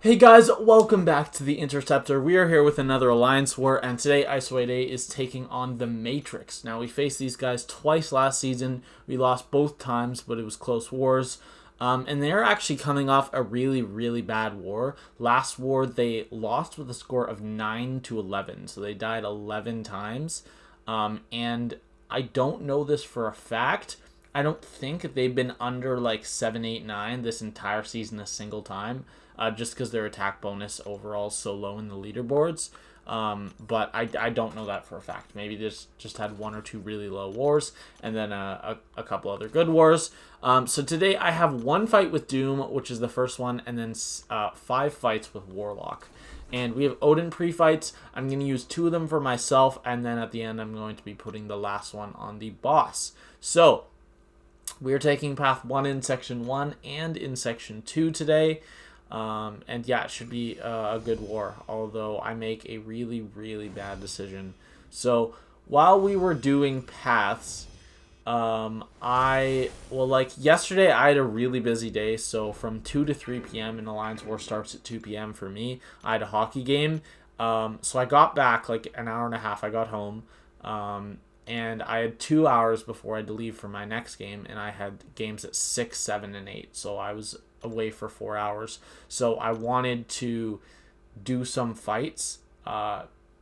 Hey guys, welcome back to the Interceptor. We are here with another Alliance War, and today ISO8A is taking on the Matrix. Now, we faced these guys twice last season. We lost both times, but it was close wars. And they're actually coming off a really bad war. Last war, they lost with a score of 9-11, so they died 11 times. And I don't know this for a fact. I don't think they've been under like 7, 8, 9 this entire season a single time. Just because their attack bonus overall is so low in the leaderboards. But I don't know that for a fact. Maybe they just had one or two really low wars, and then a couple other good wars. So today I have one fight with Doom, which is the first one, and then 5 fights with Warlock. And we have Odin pre-fights. I'm going to use 2 of them for myself, and then at the end I'm going to be putting the last one on the boss. So we are taking Path 1 in Section 1 and in Section 2 today. And yeah, it should be a good war, although I make a really bad decision. So while we were doing paths, yesterday I had a really busy day. So from 2 to 3 p.m. and Alliance War starts at 2 p.m. for me. I had a hockey game. So I got back like an hour and a half. I got home. And I had 2 hours before I had to leave for my next game, and I had games at 6, 7, and 8. So I was away for 4 hours. So I wanted to do some fights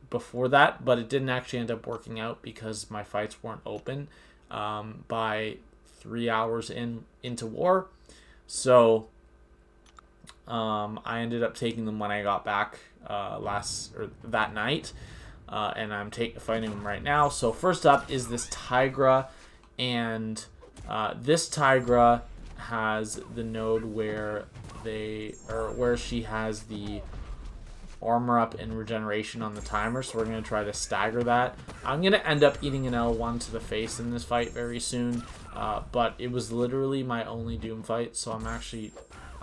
before that, but it didn't actually end up working out because my fights weren't open by 3 hours into war. So I ended up taking them when I got back that night. And I'm fighting them right now. So first up is this Tigra, and this Tigra has the node where she has the armor up and regeneration on the timer. So we're gonna try to stagger that. I'm gonna end up eating an L1 to the face in this fight very soon. But it was literally my only Doom fight, so I'm actually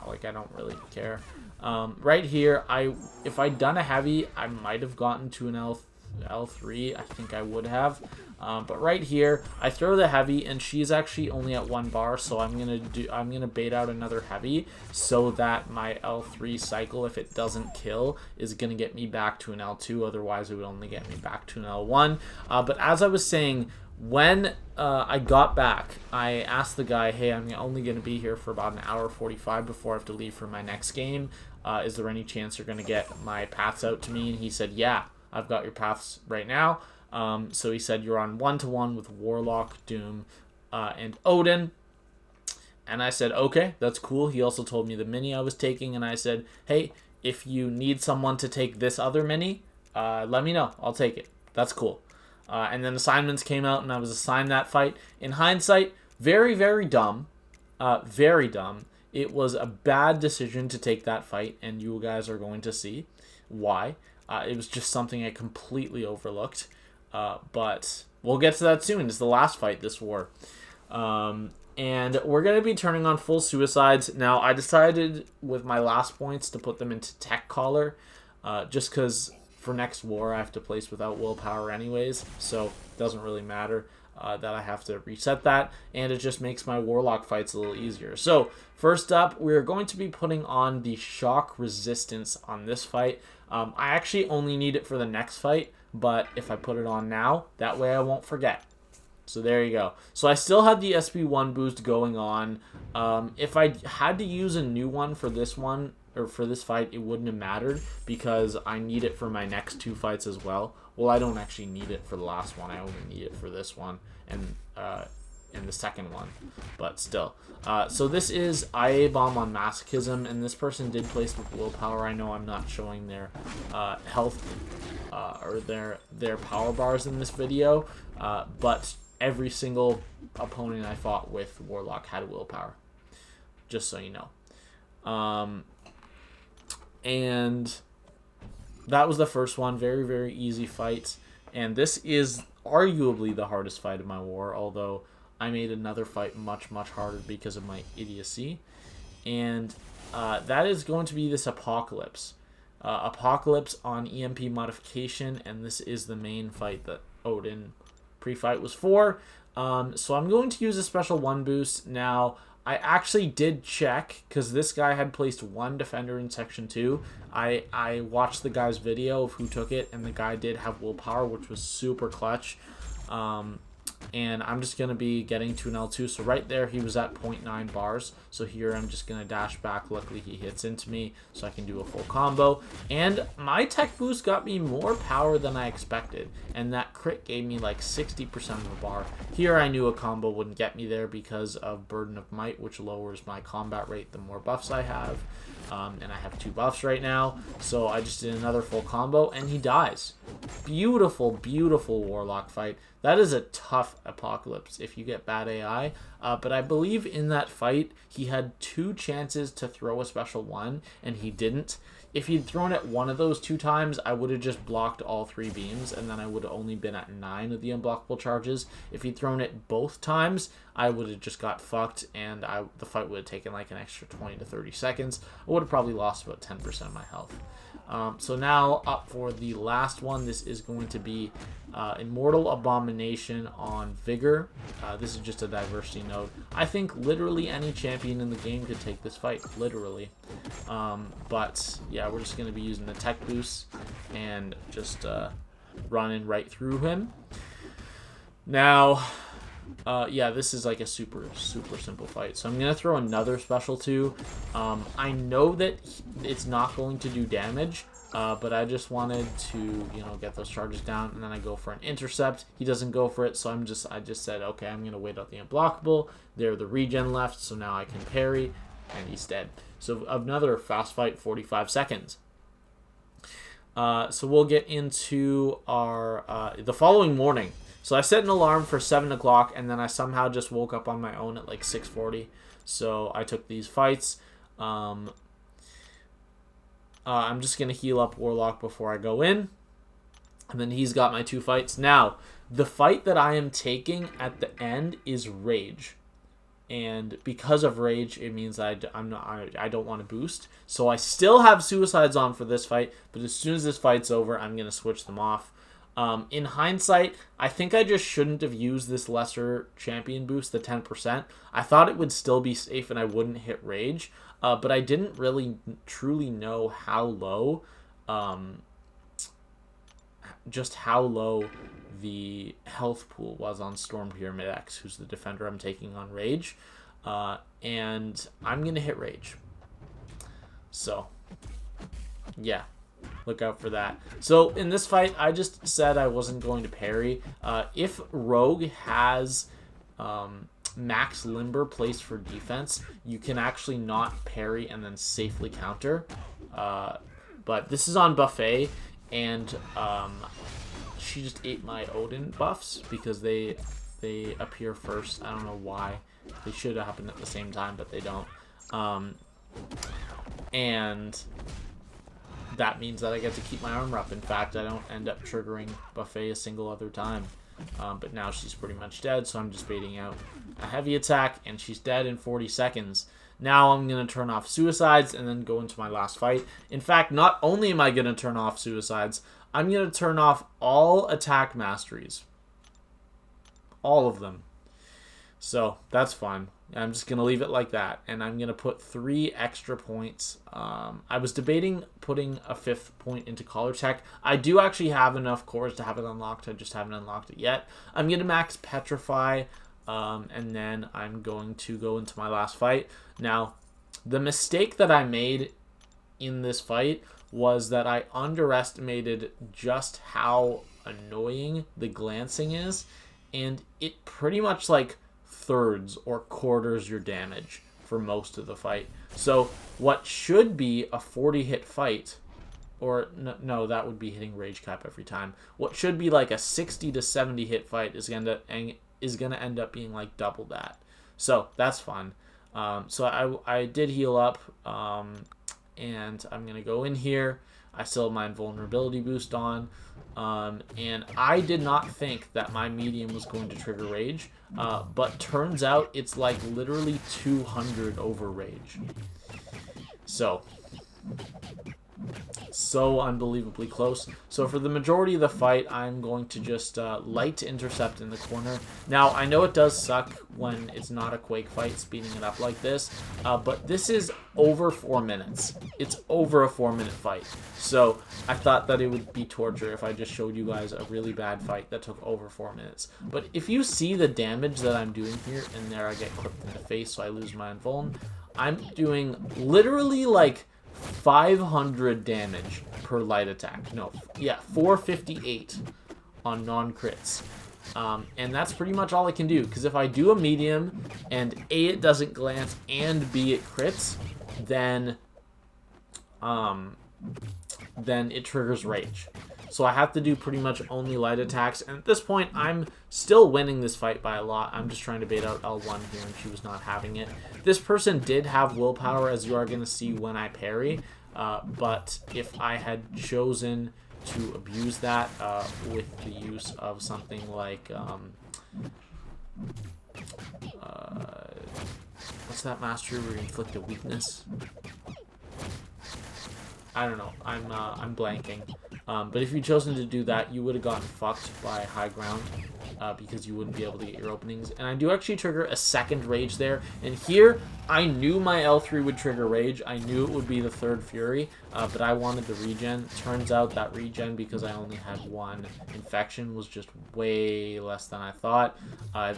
I don't really care. Right here, if I'd done a heavy, I might have gotten to an L3. I think I would have, but right here I throw the heavy, and she's actually only at 1 bar, so I'm gonna bait out another heavy so that my L3 cycle, if it doesn't kill, is gonna get me back to an L2. Otherwise it would only get me back to an L1. But as I was saying, when I got back, I asked the guy, hey, I'm only going to be here for about an hour 45 before I have to leave for my next game. Is there any chance you're going to get my paths out to me? And he said, yeah, I've got your paths right now. So he said, you're on 1-to-1 with Warlock, Doom, and Odin. And I said, okay, that's cool. He also told me the mini I was taking, and I said, hey, if you need someone to take this other mini, let me know. I'll take it. That's cool. And then assignments came out, and I was assigned that fight. In hindsight, very dumb. Very dumb. It was a bad decision to take that fight, and you guys are going to see why. It was just something I completely overlooked. But we'll get to that soon. It's the last fight this war. And we're going to be turning on full suicides. Now, I decided with my last points to put them into Tech Collar, just because for next war I have to place without willpower anyways, so it doesn't really matter that I have to reset that, and it just makes my Warlock fights a little easier. So first up, we're going to be putting on the shock resistance on this fight. I actually only need it for the next fight, but if I put it on now, that way I won't forget. So there you go. So I still had the SP1 boost going on. If I had to use a new one for this one, or for this fight, it wouldn't have mattered because I need it for my next 2 fights as well. Well, I don't actually need it for the last one. I only need it for this one and the second one, but still. So this is IA Bomb on Masochism, and this person did place with willpower. I know I'm not showing their health or their power bars in this video, but every single opponent I fought with Warlock had willpower, just so you know. And that was the first one. Very easy fight. And this is arguably the hardest fight of my war, although I made another fight much harder because of my idiocy. And that is going to be this Apocalypse. Apocalypse on EMP modification, and this is the main fight that Odin pre-fight was for. So I'm going to use a special 1 boost. Now, I actually did check, because this guy had placed 1 defender in Section 2. I watched the guy's video of who took it, and the guy did have willpower, which was super clutch. And I'm just going to be getting to an L2. So right there, he was at 0.9 bars. So here I'm just going to dash back. Luckily, he hits into me, so I can do a full combo. And my tech boost got me more power than I expected. And that crit gave me like 60% of the bar. Here I knew a combo wouldn't get me there because of Burden of Might, which lowers my combat rate the more buffs I have. And I have 2 buffs right now. So I just did another full combo, and he dies. Beautiful, beautiful Warlock fight. That is a tough Apocalypse if you get bad AI. But I believe in that fight, he had 2 chances to throw a special 1, and he didn't. If he'd thrown it one of those 2 times, I would have just blocked all 3 beams, and then I would have only been at 9 of the unblockable charges. If he'd thrown it both times, I would have just got fucked, and the fight would have taken like an extra 20 to 30 seconds. I would have probably lost about 10% of my health. So now up for the last one. This is going to be Immortal Abomination on Vigor. This is just a diversity node. I think literally any champion in the game could take this fight, literally. But yeah, we're just going to be using the tech boost and just running right through him. Now, yeah, this is like a super simple fight. So I'm going to throw another special 2. I know that it's not going to do damage, but I just wanted to, you know, get those charges down, and then I go for an intercept. He doesn't go for it, so I just said, okay, I'm going to wait out the unblockable. There are the regen left, so now I can parry, and he's dead. So another fast fight, 45 seconds. So we'll get into our the following morning. So I set an alarm for 7 o'clock, and then I somehow just woke up on my own at like 6:40. So I took these fights. I'm just going to heal up Warlock before I go in. And then he's got my 2 fights. Now, the fight that I am taking at the end is Rage. And because of Rage, it means I don't want to boost. So I still have Suicides on for this fight, but as soon as this fight's over, I'm going to switch them off. In hindsight, I think I just shouldn't have used this lesser champion boost, the 10%. I thought it would still be safe and I wouldn't hit Rage, but I didn't really truly know how low, just how low the health pool was on Storm Pyramid X, who's the defender I'm taking on Rage, and I'm going to hit Rage. So, yeah. Look out for that. So in this fight, I just said I wasn't going to parry. If Rogue has max Limber placed for defense, you can actually not parry and then safely counter. But this is on Buffet, and she just ate my Odin buffs because they appear first. I don't know why. They should have happened at the same time, but they don't. And that means that I get to keep my armor up. In fact, I don't end up triggering Buffet a single other time. But now she's pretty much dead, so I'm just baiting out a heavy attack, and she's dead in 40 seconds. Now I'm going to turn off Suicides and then go into my last fight. In fact, not only am I going to turn off Suicides, I'm going to turn off all attack masteries. All of them. So that's fun. I'm just going to leave it like that, and I'm going to put 3 extra points. I was debating putting a 5th point into Collar Tech. I do actually have enough cores to have it unlocked. I just haven't unlocked it yet. I'm going to max Petrify, and then I'm going to go into my last fight. Now, the mistake that I made in this fight was that I underestimated just how annoying the glancing is, and it pretty much like thirds or quarters your damage for most of the fight. So what should be a 40 hit fight, or no, that would be hitting Rage Cap every time. What should be like a 60 to 70 hit fight is gonna end up being like double that. So that's fun. So I did heal up, and I'm gonna go in here. I still have my invulnerability boost on, and I did not think that my medium was going to trigger Rage, but turns out it's like literally 200 over Rage. So so unbelievably close. So for the majority of the fight, I'm going to just light intercept in the corner. Now, I know it does suck when it's not a Quake fight, speeding it up like this, but this is over 4 minutes. It's over a 4-minute fight. So I thought that it would be torture if I just showed you guys a really bad fight that took over 4 minutes. But if you see the damage that I'm doing here, and there I get clipped in the face, so I lose my invuln, I'm doing literally like 500 damage per light attack. No, yeah, 458 on non-crits. And that's pretty much all I can do, because if I do a medium and A, it doesn't glance, and B, it crits, then it triggers rage. So I have to do pretty much only light attacks, and at this point, I'm still winning this fight by a lot. I'm just trying to bait out L1 here, and she was not having it. This person did have willpower, as you are going to see when I parry, but if I had chosen to abuse that with the use of something like... what's that mastery where you inflict a weakness? I don't know. I'm blanking. But if you'd chosen to do that, you would have gotten fucked by high ground because you wouldn't be able to get your openings. And I do actually trigger a second rage there. And here, I knew my L3 would trigger rage. I knew it would be the third fury, but I wanted the regen. Turns out that regen, because I only had 1 infection, was just way less than I thought.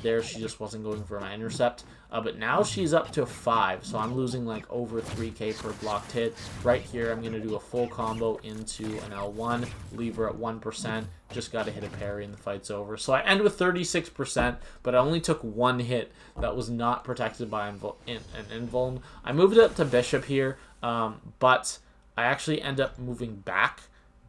There, she just wasn't going for my intercept. But now she's up to 5, so I'm losing like over 3k per blocked hit. Right here, I'm going to do a full combo into an L1, leave her at 1%, just got to hit a parry and the fight's over. So I end with 36%, but I only took 1 hit that was not protected by an invuln. I moved it up to Bishop here, but I actually end up moving back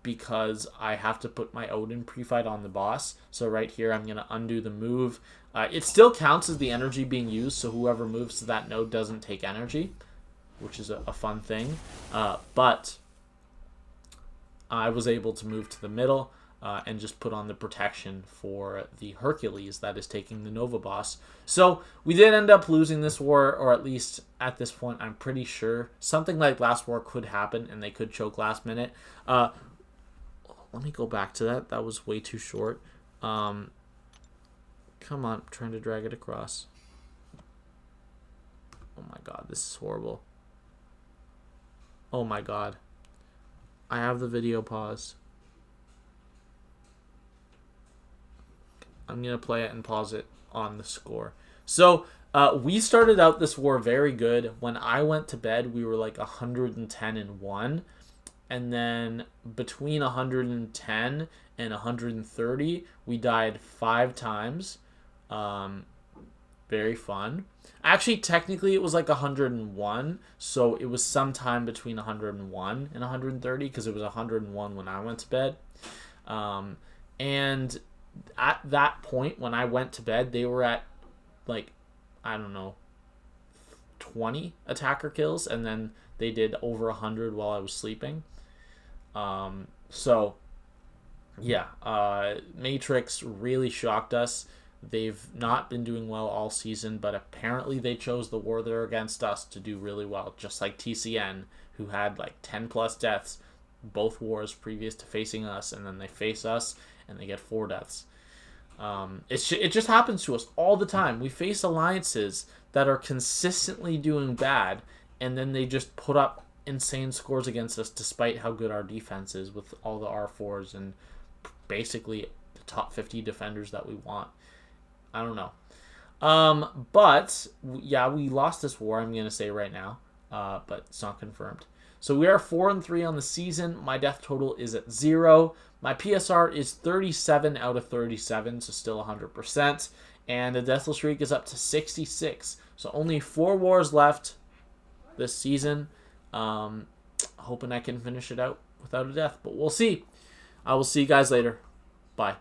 because I have to put my Odin pre-fight on the boss. So right here, I'm going to undo the move. It still counts as the energy being used, so whoever moves to that node doesn't take energy, which is a fun thing. But I was able to move to the middle and just put on the protection for the Hercules that is taking the Nova boss. So we did end up losing this war, or at least at this point, I'm pretty sure. Something like last war could happen, and they could choke last minute. Let me go back to that. That was way too short. Come on, I'm trying to drag it across. Oh my god, this is horrible. Oh my god. I have the video paused. I'm going to play it and pause it on the score. So, we started out this war very good. When I went to bed, we were like 110-1. And then between 110 and 130, we died 5 times. Very fun. Actually, technically, it was like 101. So it was sometime between 101 and 130 because it was 101 when I went to bed. And at that point, when I went to bed, they were at like, I don't know, 20 attacker kills. And then they did over 100 while I was sleeping. So, yeah, Matrix really shocked us. They've not been doing well all season, but apparently they chose the war there against us to do really well, just like TCN, who had like 10 plus deaths both wars previous to facing us, and then they face us and they get 4 deaths. It just happens to us all the time. We face alliances that are consistently doing bad, and then they just put up insane scores against us despite how good our defense is with all the R4s and basically the top 50 defenders that we want. I don't know. But, yeah, we lost this war, I'm going to say right now. But it's not confirmed. So we are 4-3 on the season. My death total is at 0. My PSR is 37 out of 37, so still 100%. And the deathless streak is up to 66. So only 4 wars left this season. Hoping I can finish it out without a death. But we'll see. I will see you guys later. Bye.